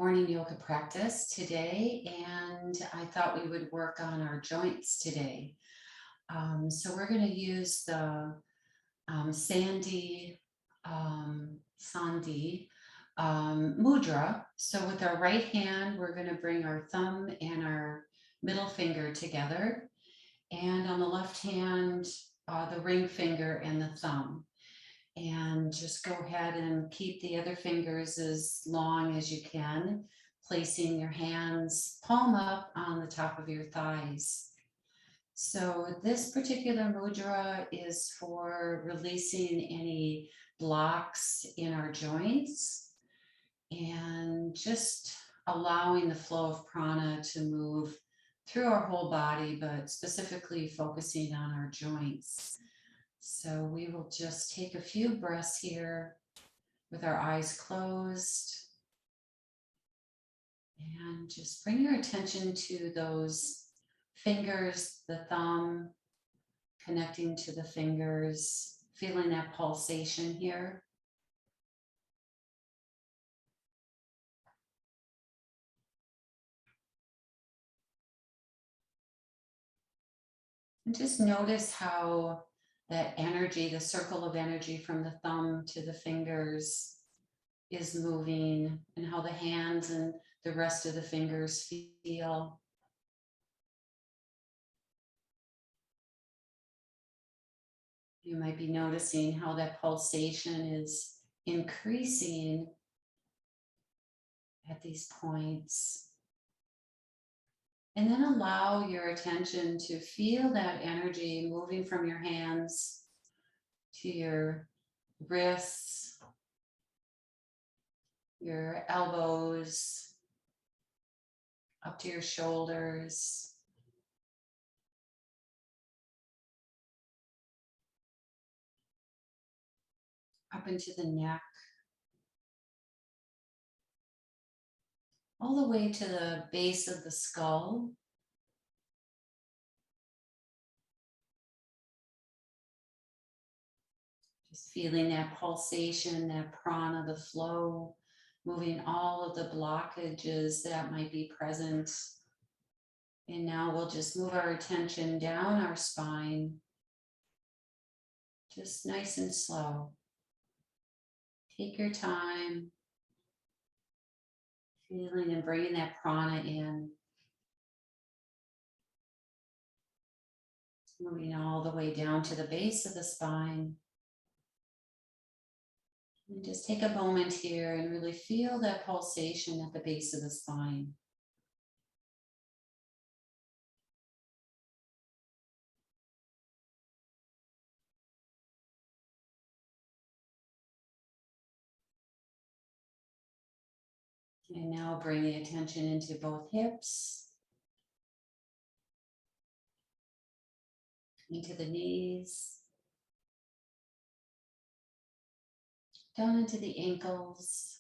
morning yoga practice today, and I thought we would work on our joints today. So we're going to use the Sandy Mudra. So with our right hand, we're going to bring our thumb and our middle finger together, and on the left hand, the ring finger and the thumb. And just go ahead and keep the other fingers as long as you can, placing your hands palm up on the top of your thighs. So this particular mudra is for releasing any blocks in our joints and just allowing the flow of prana to move through our whole body, but specifically focusing on our joints. So we will just take a few breaths here with our eyes closed and just bring your attention to those fingers, the thumb connecting to the fingers, feeling that pulsation here. And just notice how that energy, the circle of energy from the thumb to the fingers is moving, and how the hands and the rest of the fingers feel. You might be noticing how that pulsation is increasing at these points. And then allow your attention to feel that energy moving from your hands to your wrists, your elbows, up to your shoulders, up into the neck, all the way to the base of the skull. Just feeling that pulsation, that prana, the flow, moving all of the blockages that might be present. And now we'll just move our attention down our spine, just nice and slow. Take your time, feeling and bringing that prana in. Moving all the way down to the base of the spine. And just take a moment here and really feel that pulsation at the base of the spine. And now bring the attention into both hips, into the knees, down into the ankles,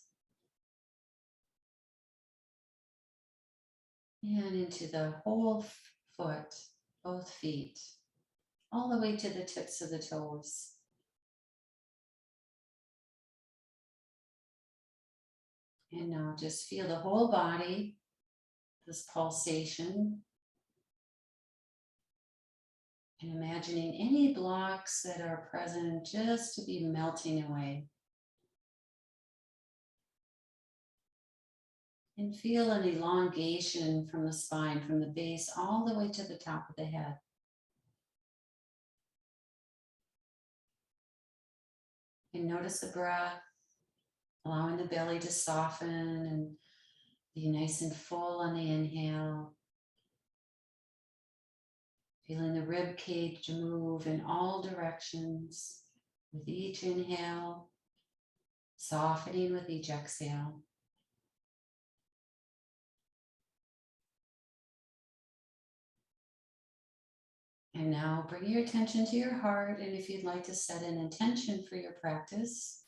and into the whole foot, both feet, all the way to the tips of the toes. And now just feel the whole body, this pulsation, and imagining any blocks that are present just to be melting away. And feel an elongation from the spine, from the base all the way to the top of the head. And notice the breath, allowing the belly to soften and be nice and full on the inhale. Feeling the rib cage move in all directions with each inhale, softening with each exhale. And now bring your attention to your heart, and if you'd like to set an intention for your practice,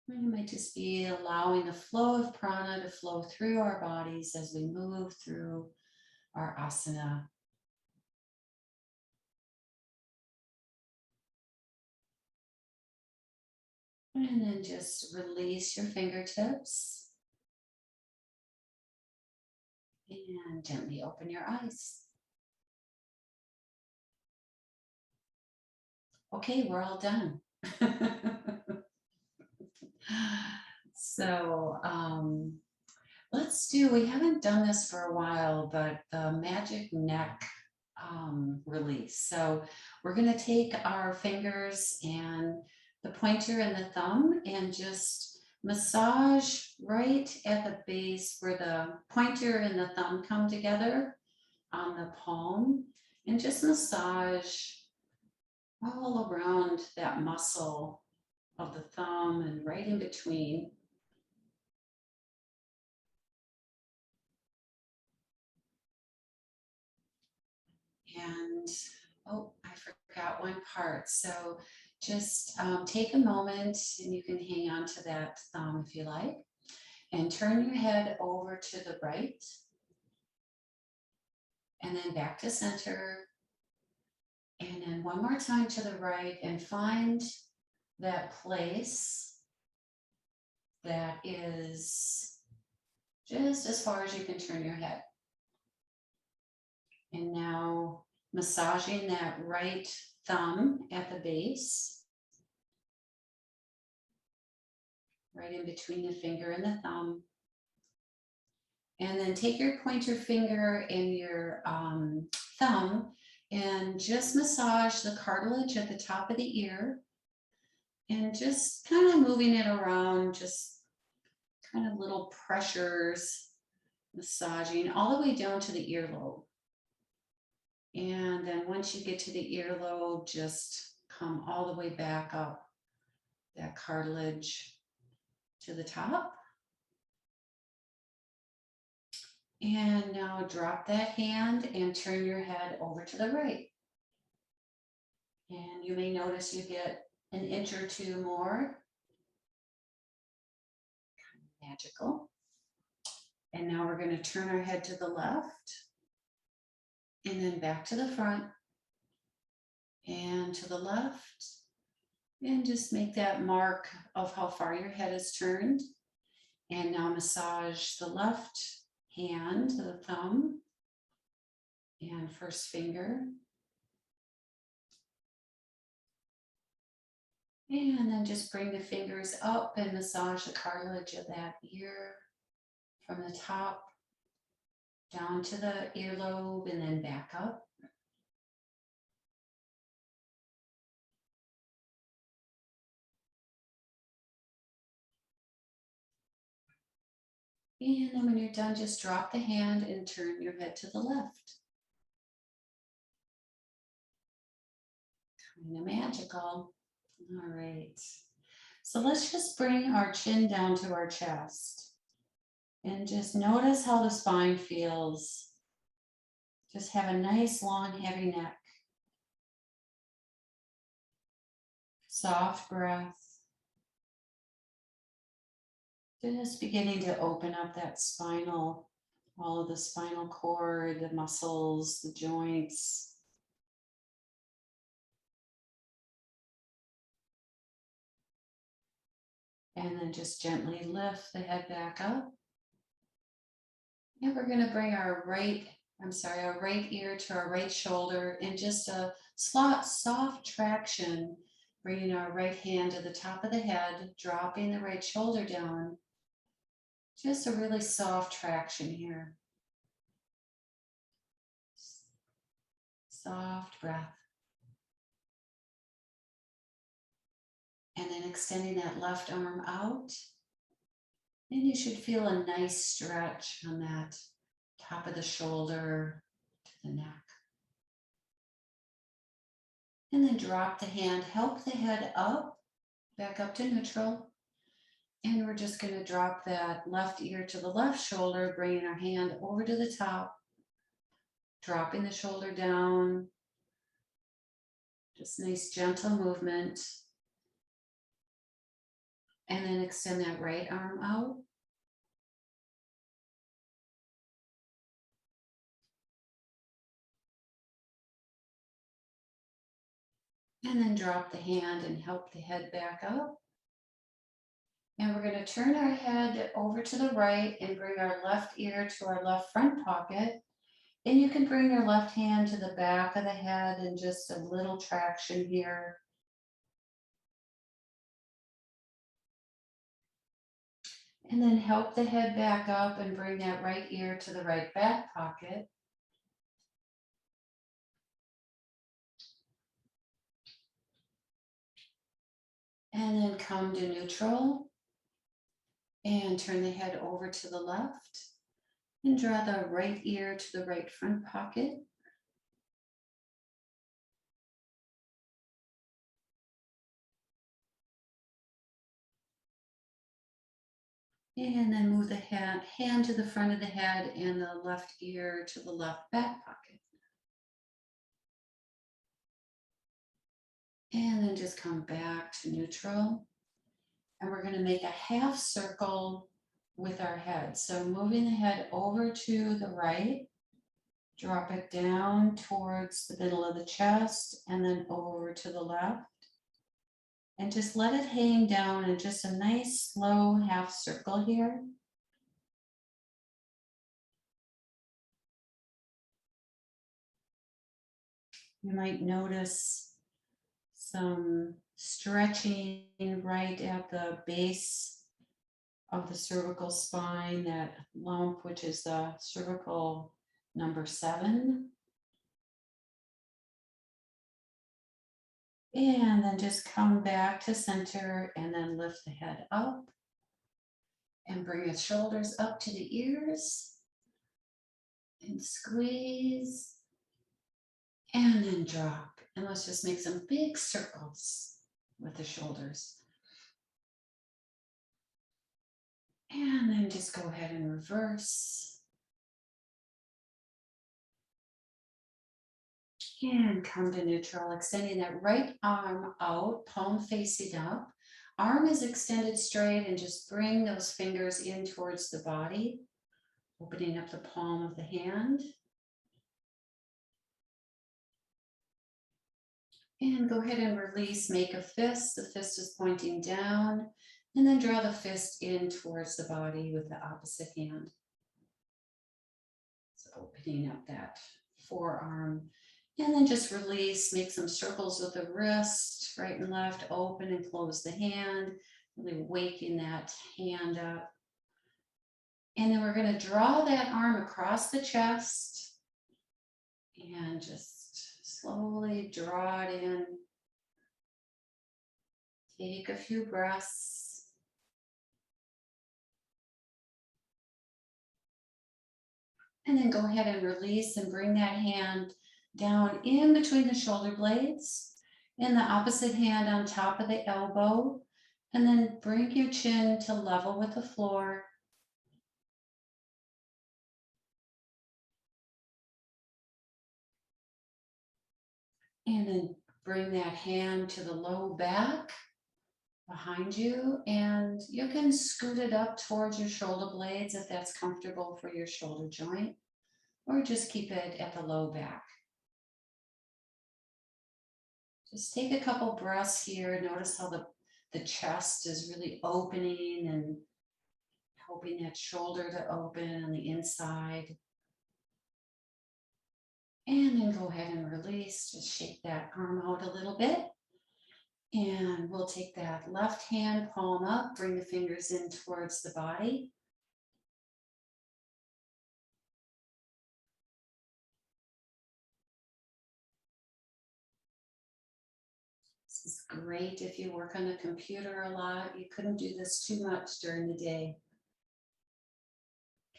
it might just be allowing the flow of prana to flow through our bodies as we move through our asana. And then just release your fingertips and gently open your eyes. Okay, we're all done. So we haven't done this for a while, but the magic neck release. So we're going to take our fingers and the pointer and the thumb and just massage right at the base where the pointer and the thumb come together on the palm, and just massage all around that muscle of the thumb and right in between. And oh, I forgot one part. So just take a moment, and you can hang on to that thumb if you like, and turn your head over to the right and then back to center. And then one more time to the right, and find that place that is just as far as you can turn your head. And now massaging that right thumb at the base, right in between the finger and the thumb. And then take your pointer finger and your thumb and just massage the cartilage at the top of the ear, and just kind of moving it around, just kind of little pressures, massaging all the way down to the earlobe. And then once you get to the earlobe, just come all the way back up that cartilage to the top. And now drop that hand and turn your head over to the right. And you may notice you get an inch or two more. Kind of magical. And now we're going to turn our head to the left, and then back to the front and to the left. And just make that mark of how far your head is turned. And now massage the left hand, the thumb and first finger. And then just bring the fingers up and massage the cartilage of that ear from the top down to the earlobe and then back up. And then when you're done, just drop the hand and turn your head to the left. Kind of magical. All right. So let's just bring our chin down to our chest and just notice how the spine feels. Just have a nice, long, heavy neck. Soft breath. Just beginning to open up that spinal, all of the spinal cord, the muscles, the joints. And then just gently lift the head back up. And we're going to bring our right ear to our right shoulder, and just a soft traction, bringing our right hand to the top of the head, dropping the right shoulder down. Just a really soft traction here. Soft breath. And then extending that left arm out. And you should feel a nice stretch on that top of the shoulder to the neck. And then drop the hand, help the head up, back up to neutral. And we're just going to drop that left ear to the left shoulder, bringing our hand over to the top, dropping the shoulder down. Just nice, gentle movement. And then extend that right arm out. And then drop the hand and help the head back up. And we're going to turn our head over to the right and bring our left ear to our left front pocket. And you can bring your left hand to the back of the head and just a little traction here. And then help the head back up and bring that right ear to the right back pocket. And then come to neutral and turn the head over to the left and draw the right ear to the right front pocket. And then move the hand to the front of the head and the left ear to the left back pocket. And then just come back to neutral. And we're going to make a half circle with our head. So moving the head over to the right, drop it down towards the middle of the chest and then over to the left. And just let it hang down in just a nice slow half circle here. You might notice some stretching right at the base of the cervical spine, that lump, which is the cervical number 7. And then just come back to center and then lift the head up and bring the shoulders up to the ears and squeeze and then drop. And let's just make some big circles with the shoulders. And then just go ahead and reverse. And come to neutral, extending that right arm out, palm facing up. Arm is extended straight and just bring those fingers in towards the body, opening up the palm of the hand. And go ahead and release, make a fist. The fist is pointing down, and then draw the fist in towards the body with the opposite hand. So opening up that forearm. And then just release, make some circles with the wrist, right and left, open and close the hand, really waking that hand up. And then we're going to draw that arm across the chest and just slowly draw it in. Take a few breaths. And then go ahead and release and bring that hand down in between the shoulder blades and the opposite hand on top of the elbow. And then bring your chin to level with the floor. And then bring that hand to the low back behind you. And you can scoot it up towards your shoulder blades if that's comfortable for your shoulder joint, or just keep it at the low back. Just take a couple breaths here. Notice how the chest is really opening and helping that shoulder to open on the inside. And then go ahead and release. Just shake that arm out a little bit. And we'll take that left hand, palm up, bring the fingers in towards the body. This is great if you work on the computer a lot. You couldn't do this too much during the day.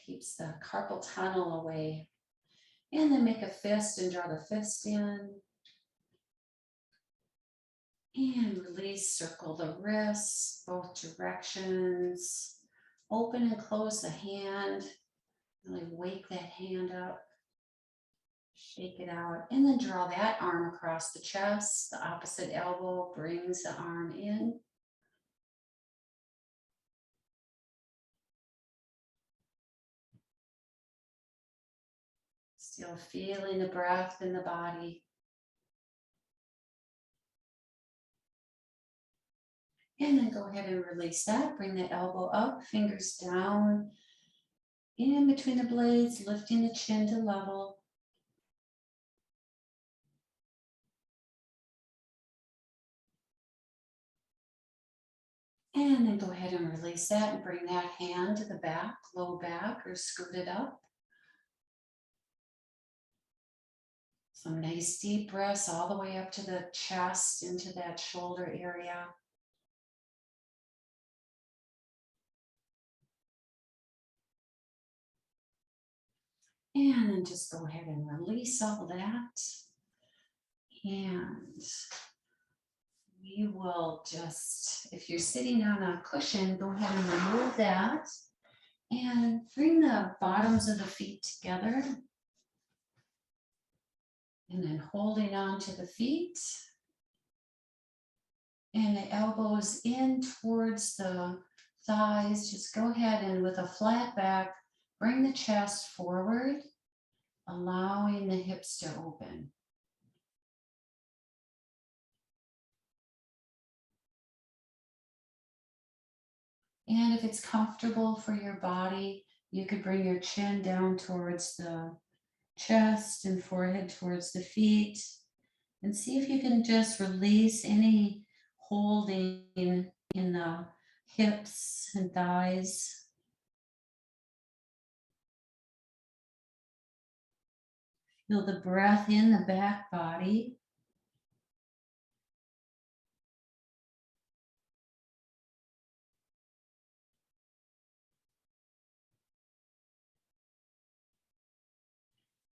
Keeps the carpal tunnel away. And then make a fist and draw the fist in. And release, circle the wrists, both directions. Open and close the hand. Really wake that hand up. Shake it out. And then draw that arm across the chest. The opposite elbow brings the arm in. Still feeling the breath in the body. And then go ahead and release that. Bring that elbow up, fingers down in between the blades, lifting the chin to level. And then go ahead and release that and bring that hand to the back, low back, or scoot it up. Some nice deep breaths all the way up to the chest, into that shoulder area. And then just go ahead and release all that. And we will just, if you're sitting on a cushion, go ahead and remove that. And bring the bottoms of the feet together. And then holding on to the feet. And the elbows in towards the thighs. Just go ahead and with a flat back, bring the chest forward, allowing the hips to open. And if it's comfortable for your body, you could bring your chin down towards the chest and forehead towards the feet. And see if you can just release any holding in the hips and thighs. Feel the breath in the back body.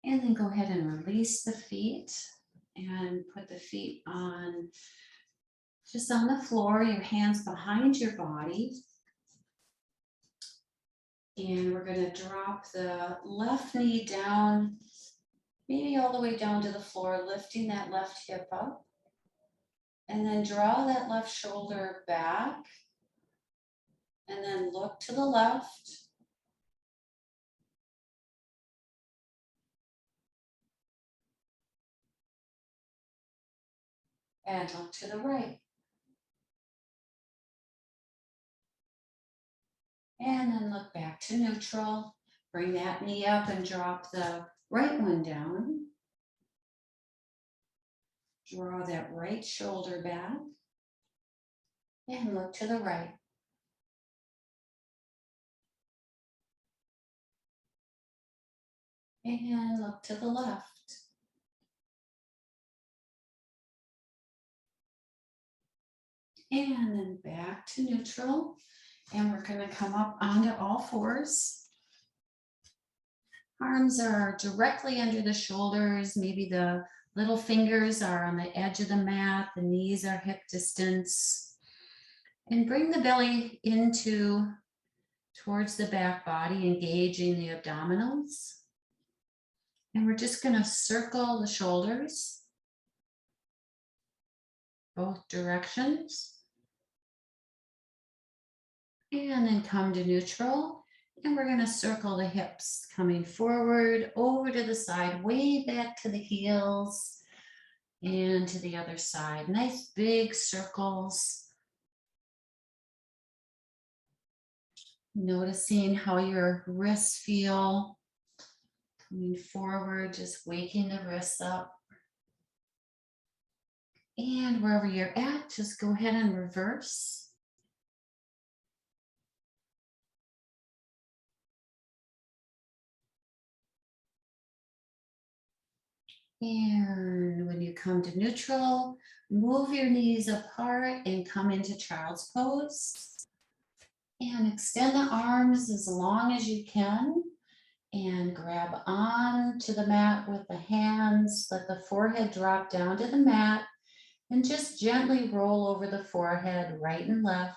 And then go ahead and release the feet and put the feet on, just on the floor, your hands behind your body. And we're going to drop the left knee down, maybe all the way down to the floor, lifting that left hip up. And then draw that left shoulder back. And then look to the left. And look to the right. And then look back to neutral. Bring that knee up and drop the right one down. Draw that right shoulder back. And look to the right. And look to the left. And then back to neutral. And we're going to come up onto all fours. Arms are directly under the shoulders. Maybe the little fingers are on the edge of the mat. The knees are hip distance. And bring the belly into towards the back body, engaging the abdominals. And we're just going to circle the shoulders, both directions. And then come to neutral. And we're going to circle the hips, coming forward, over to the side, way back to the heels, and to the other side. Nice big circles. Noticing how your wrists feel. Coming forward, just waking the wrists up. And wherever you're at, just go ahead and reverse. And when you come to neutral, move your knees apart and come into child's pose. And extend the arms as long as you can. And grab on to the mat with the hands. Let the forehead drop down to the mat. And just gently roll over the forehead, right and left.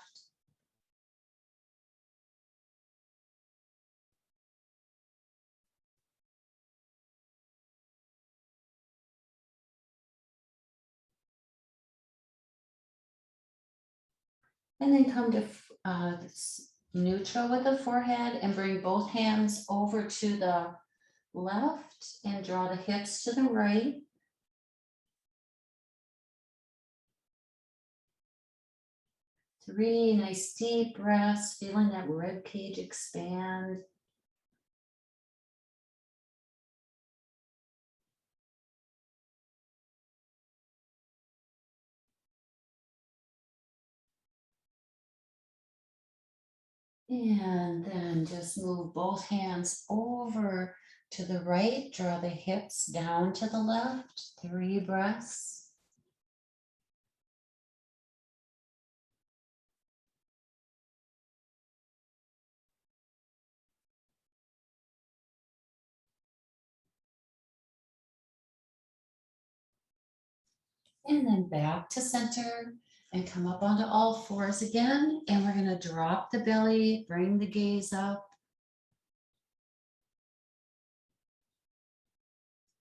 And then come to neutral with the forehead and bring both hands over to the left and draw the hips to the right. 3 nice deep breaths, feeling that rib cage expand. And then just move both hands over to the right. Draw the hips down to the left. 3 breaths. And then back to center and come up onto all fours again. And we're going to drop the belly, bring the gaze up.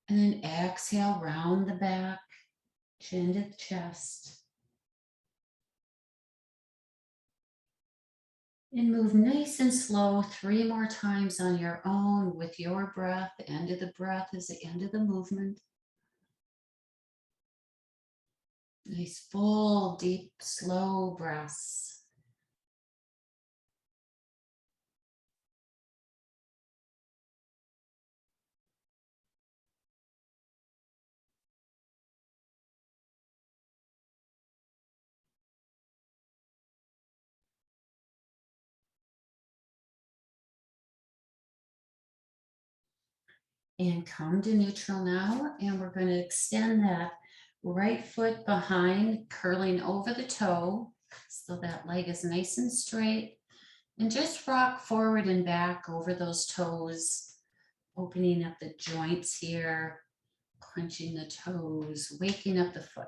And then exhale, round the back, chin to the chest. And move nice and slow 3 more times on your own with your breath. The end of the breath is the end of the movement. Nice, full, deep, slow breaths. And come to neutral now. And we're going to extend that right foot behind, curling over the toe. So that leg is nice and straight. And just rock forward and back over those toes, opening up the joints here, crunching the toes, waking up the foot.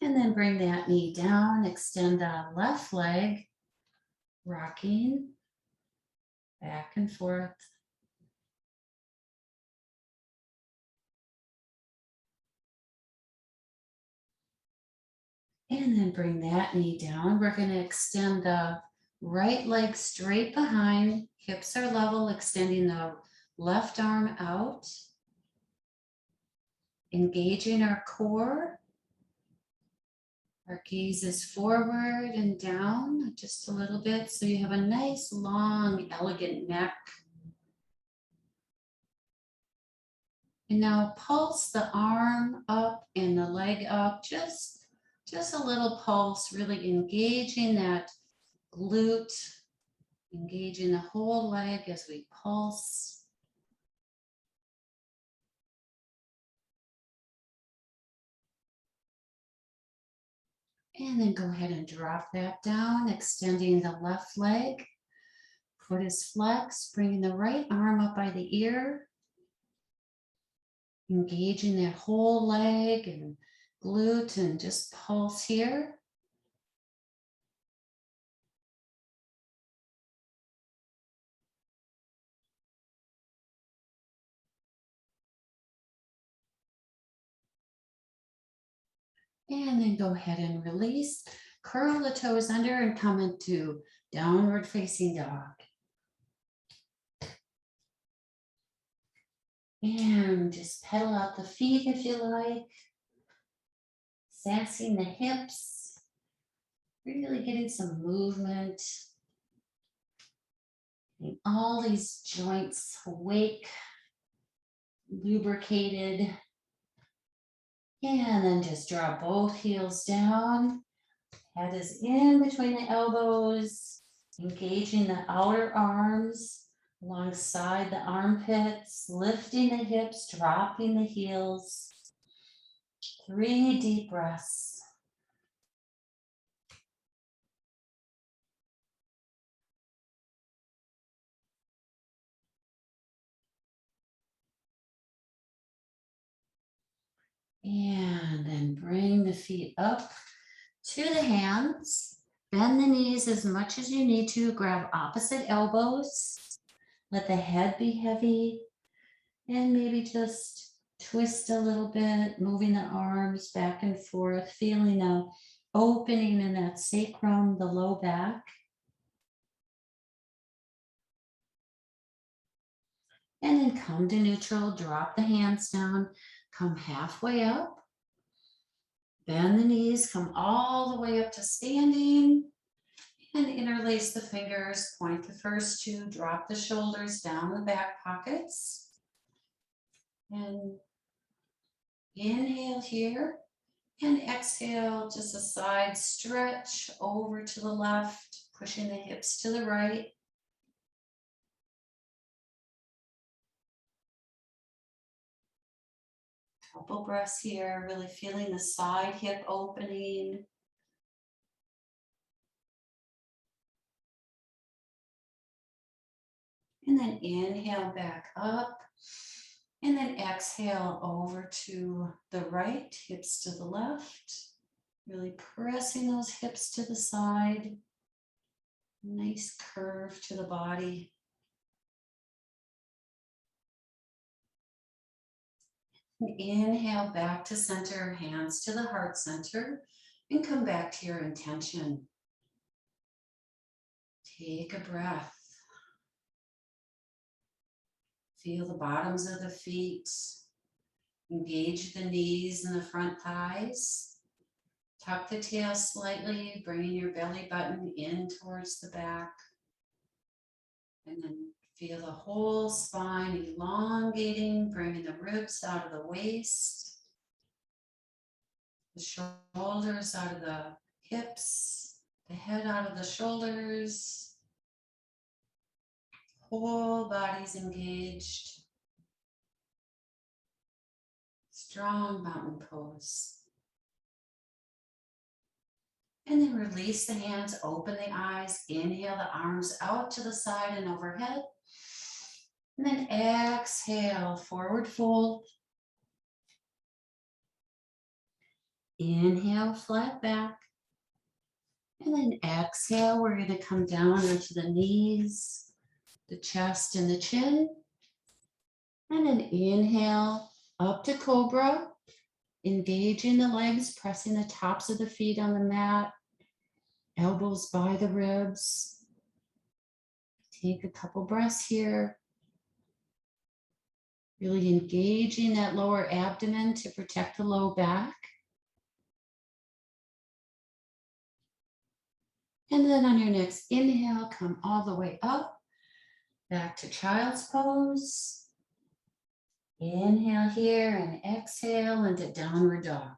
And then bring that knee down, extend the left leg, rocking back and forth. And then bring that knee down. We're going to extend the right leg straight behind. Hips are level, extending the left arm out. Engaging our core. Our gaze is forward and down just a little bit. So you have a nice, long, elegant neck. And now pulse the arm up and the leg up. Just a little pulse, really engaging that glute, engaging the whole leg as we pulse. And then go ahead and drop that down, extending the left leg. Foot is flexed, bringing the right arm up by the ear. Engaging that whole leg and glute and just pulse here. And then go ahead and release. Curl the toes under and come into downward facing dog. And just pedal out the feet if you like. Sassing the hips. Really getting some movement. Getting all these joints awake, lubricated. And then just draw both heels down. Head is in between the elbows. Engaging the outer arms alongside the armpits. Lifting the hips, dropping the heels. 3 deep breaths. And then bring the feet up to the hands. Bend the knees as much as you need to. Grab opposite elbows. Let the head be heavy. And maybe just twist a little bit, moving the arms back and forth, feeling a opening in that sacrum, the low back. And then come to neutral, drop the hands down, come halfway up. Bend the knees, come all the way up to standing, and interlace the fingers. Point the first two, drop the shoulders down the back pockets. And inhale here, and exhale, just a side stretch over to the left, pushing the hips to the right. Couple breaths here, really feeling the side hip opening. And then inhale back up. And then exhale over to the right, hips to the left. Really pressing those hips to the side. Nice curve to the body. And inhale back to center, hands to the heart center, and come back to your intention. Take a breath. Feel the bottoms of the feet. Engage the knees and the front thighs. Tuck the tail slightly, bringing your belly button in towards the back. And then feel the whole spine elongating, bringing the ribs out of the waist. The shoulders out of the hips. The head out of the shoulders. Whole body's engaged. Strong mountain pose. And then release the hands, open the eyes, inhale the arms out to the side and overhead. And then exhale, forward fold. Inhale, flat back. And then exhale, we're going to come down onto the knees, the chest and the chin. And then inhale, up to cobra. Engaging the legs, pressing the tops of the feet on the mat. Elbows by the ribs. Take a couple breaths here. Really engaging that lower abdomen to protect the low back. And then on your next inhale, come all the way up. Back to child's pose. Inhale here and exhale into downward dog.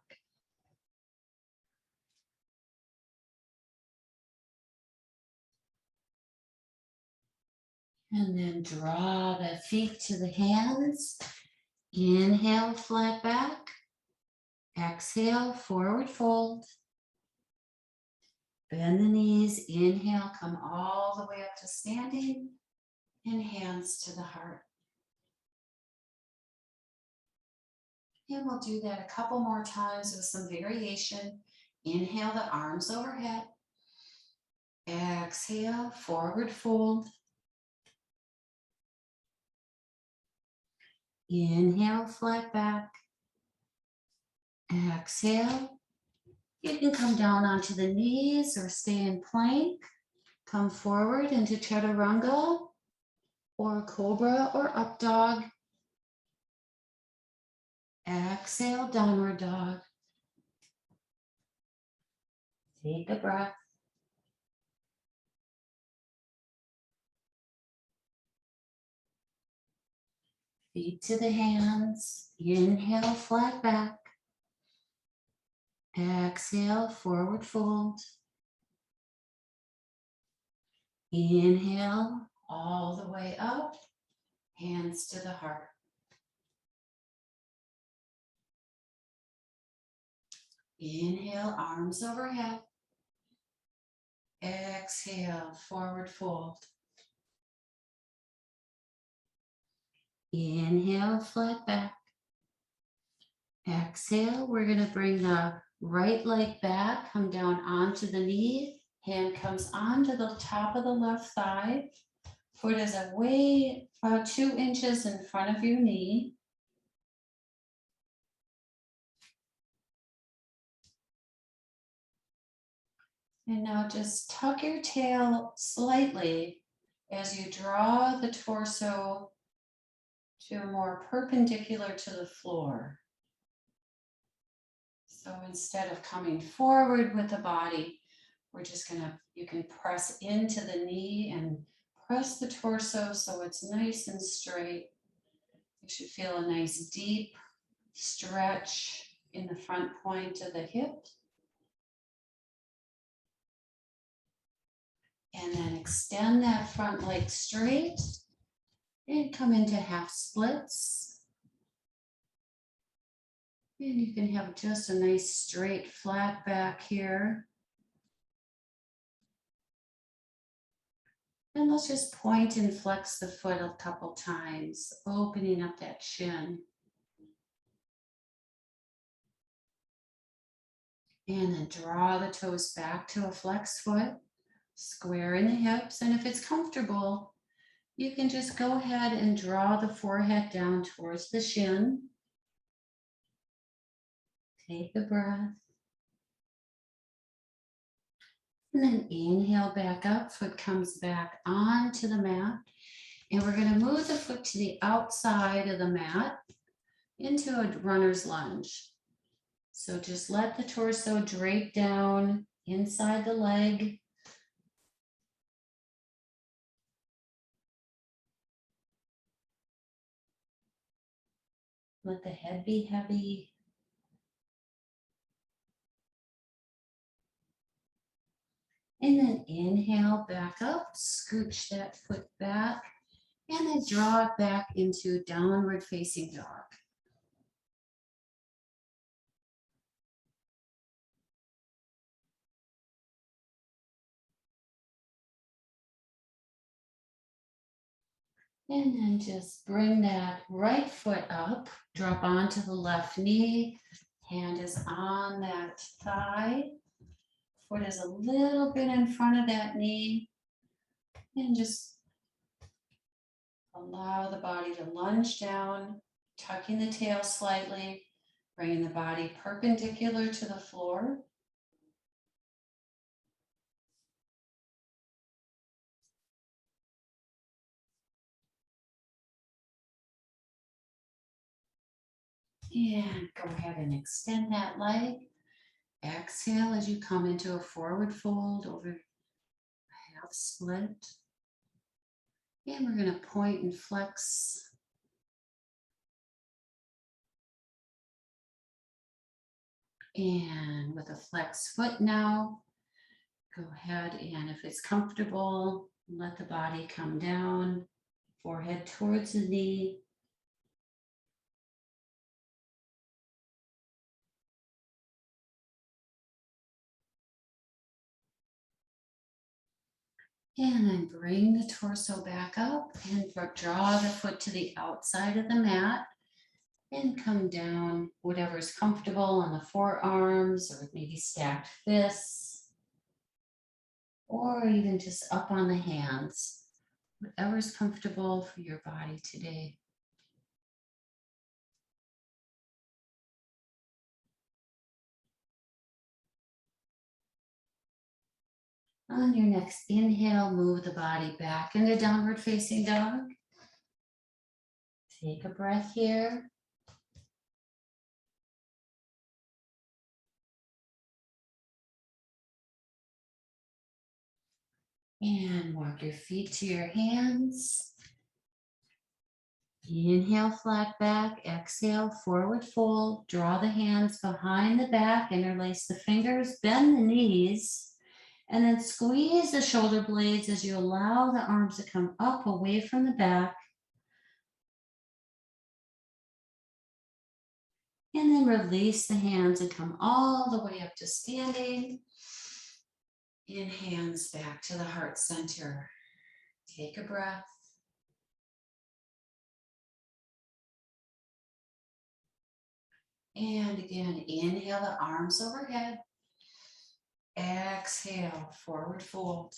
And then draw the feet to the hands. Inhale, flat back. Exhale, forward fold. Bend the knees. Inhale, come all the way up to standing. And hands to the heart. And we'll do that a couple more times with some variation. Inhale the arms overhead. Exhale, forward fold. Inhale, flat back. Exhale. You can come down onto the knees or stay in plank. Come forward into chaturanga or cobra or up dog. Exhale, downward dog. Take a breath. Feet to the hands. Inhale, flat back. Exhale, forward fold. Inhale, all the way up. Hands to the heart. Inhale, arms overhead. Exhale, forward fold. Inhale, flat back. Exhale, we're going to bring the right leg back, come down onto the knee. Hand comes onto the top of the left thigh. Foot is away about 2 inches in front of your knee. And now just tuck your tail slightly as you draw the torso to more perpendicular to the floor. So instead of coming forward with the body, we're just gonna, you can press into the knee and press the torso so it's nice and straight. You should feel a nice deep stretch in the front point of the hip. And then extend that front leg straight and come into half splits. And you can have just a nice straight flat back here. And let's just point and flex the foot a couple times, opening up that shin. And then draw the toes back to a flexed foot, square in the hips. And if it's comfortable, you can just go ahead and draw the forehead down towards the shin. Take a breath. And then inhale back up, foot comes back onto the mat. And we're going to move the foot to the outside of the mat into a runner's lunge. So just let the torso drape down inside the leg. Let the head be heavy. And then inhale back up, scooch that foot back, and then draw it back into downward facing dog. And then just bring that right foot up, drop onto the left knee, hand is on that thigh, foot is a little bit in front of that knee, and just allow the body to lunge down, tucking the tail slightly, bringing the body perpendicular to the floor. And go ahead and extend that leg. Exhale as you come into a forward fold over a half split. And we're going to point and flex. And with a flexed foot now, go ahead and if it's comfortable, let the body come down, forehead towards the knee. And then bring the torso back up and draw the foot to the outside of the mat and come down, whatever's comfortable on the forearms or maybe stacked fists or even just up on the hands, whatever's comfortable for your body today. On your next inhale, move the body back into downward facing dog. Take a breath here. And walk your feet to your hands. Inhale, flat back. Exhale, forward fold. Draw the hands behind the back. Interlace the fingers. Bend the knees. And then squeeze the shoulder blades as you allow the arms to come up away from the back. And then release the hands and come all the way up to standing. And hands back to the heart center. Take a breath. And again, inhale the arms overhead. Exhale, forward fold.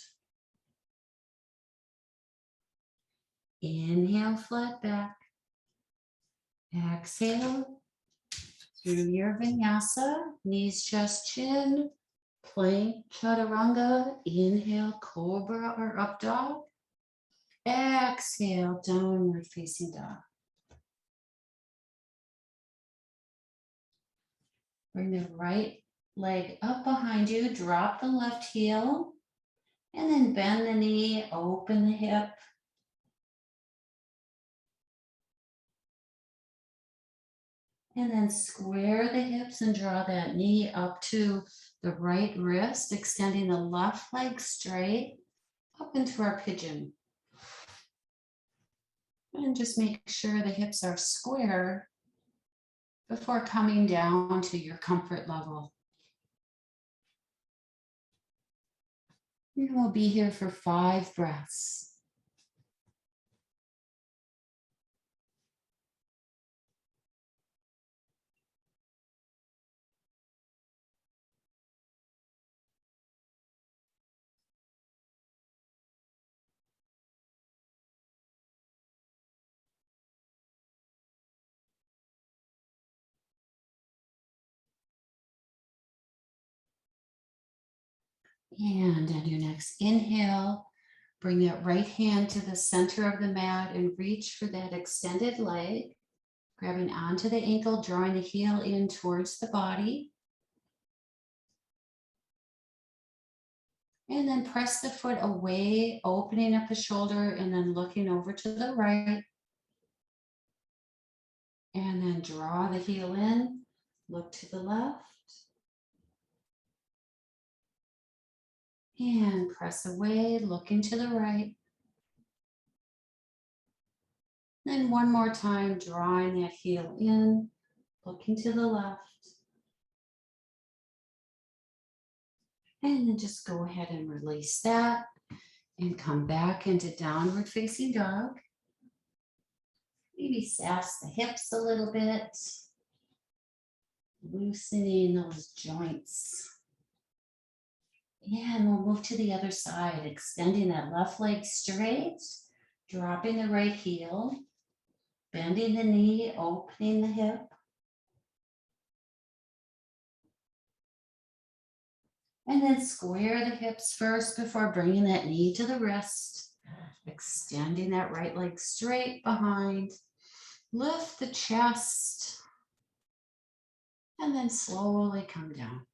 Inhale, flat back. Exhale through your vinyasa, knees, chest, chin, plank, chaturanga. Inhale, cobra or up dog. Exhale, downward facing dog. Bring the right leg up behind you, drop the left heel, and then bend the knee, open the hip. And then square the hips and draw that knee up to the right wrist, extending the left leg straight up into our pigeon. And just make sure the hips are square before coming down to your comfort level. And we'll be here for 5 breaths. And on your next inhale, bring that right hand to the center of the mat and reach for that extended leg, grabbing onto the ankle, drawing the heel in towards the body. And then press the foot away, opening up the shoulder and then looking over to the right. And then draw the heel in, look to the left. And press away, looking to the right. Then one more time, drawing that heel in, looking to the left. And then just go ahead and release that and come back into downward facing dog. Maybe sass the hips a little bit, loosening those joints. And we'll move to the other side, extending that left leg straight, dropping the right heel, bending the knee, opening the hip. And then square the hips first before bringing that knee to the wrist, extending that right leg straight behind. Lift the chest, and then slowly come down.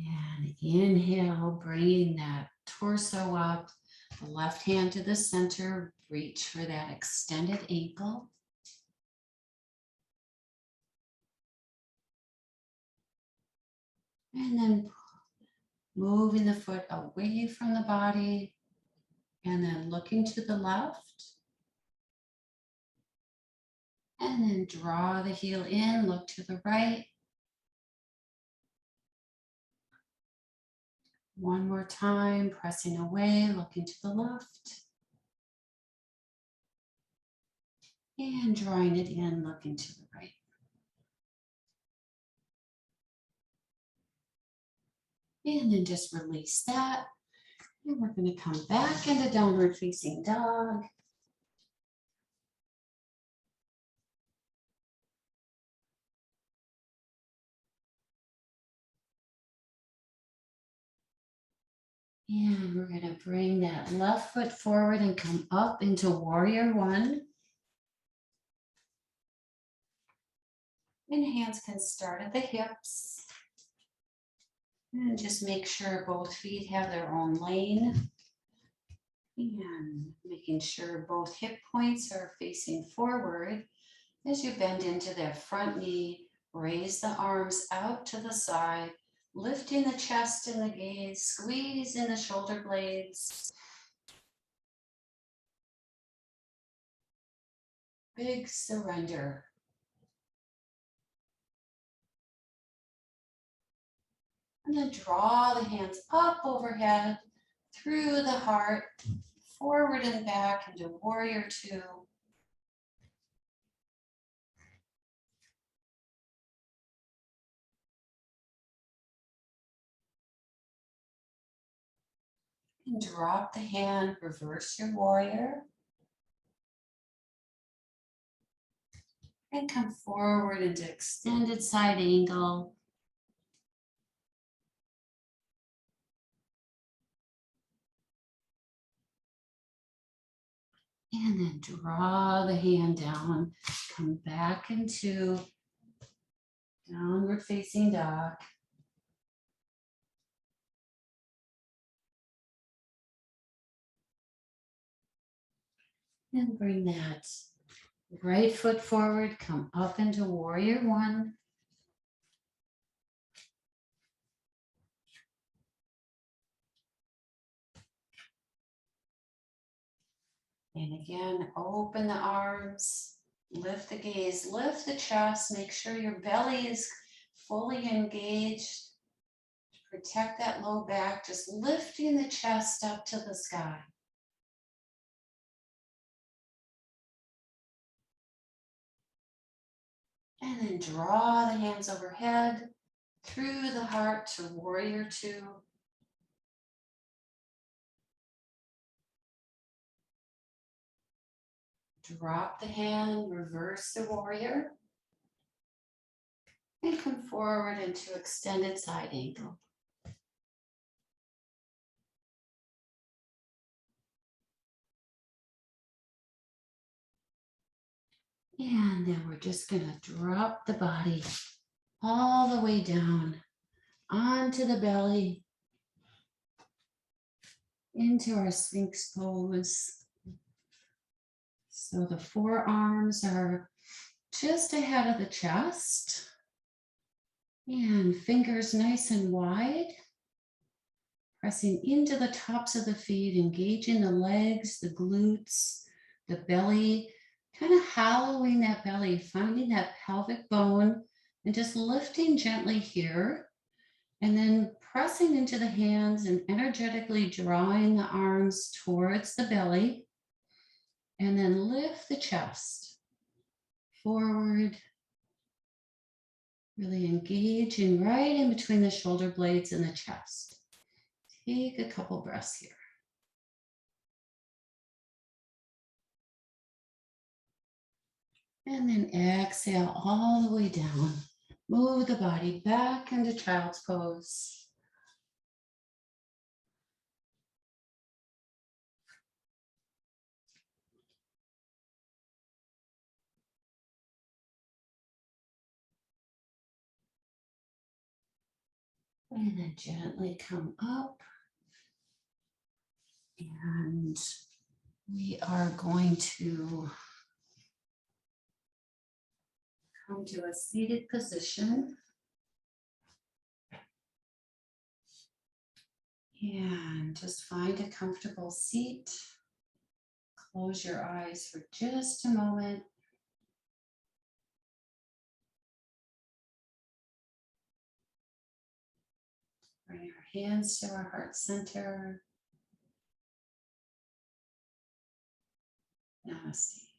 And inhale, bringing that torso up, the left hand to the center, reach for that extended ankle. And then moving the foot away from the body, and then looking to the left. And then draw the heel in, look to the right. One more time, pressing away, looking to the left. And drawing it in, looking to the right. And then just release that. And we're going to come back into downward facing dog. And we're going to bring that left foot forward and come up into warrior one. And hands can start at the hips. And just make sure both feet have their own lane. And making sure both hip points are facing forward. As you bend into that front knee, raise the arms out to the side, lifting the chest and the gaze, squeeze in the shoulder blades. Big surrender. And then draw the hands up overhead, through the heart, forward and back into warrior two. And drop the hand, reverse your warrior. And come forward into extended side angle. And then draw the hand down. Come back into downward facing dog. And bring that right foot forward. Come up into warrior one. And again, open the arms, lift the gaze, lift the chest, make sure your belly is fully engaged. Protect that low back, just lifting the chest up to the sky. And then draw the hands overhead, through the heart to warrior two. Drop the hand, reverse the warrior. And come forward into extended side angle. And then we're just going to drop the body all the way down onto the belly, into our Sphinx Pose. So the forearms are just ahead of the chest. And fingers nice and wide. Pressing into the tops of the feet, engaging the legs, the glutes, the belly, kind of hollowing that belly, finding that pelvic bone, and just lifting gently here. And then pressing into the hands and energetically drawing the arms towards the belly. And then lift the chest forward. Really engaging right in between the shoulder blades and the chest. Take a couple breaths here. And then exhale all the way down. Move the body back into child's pose. And then gently come up. And we are going to come to a seated position. And just find a comfortable seat. Close your eyes for just a moment. Bring our hands to our heart center. Namaste.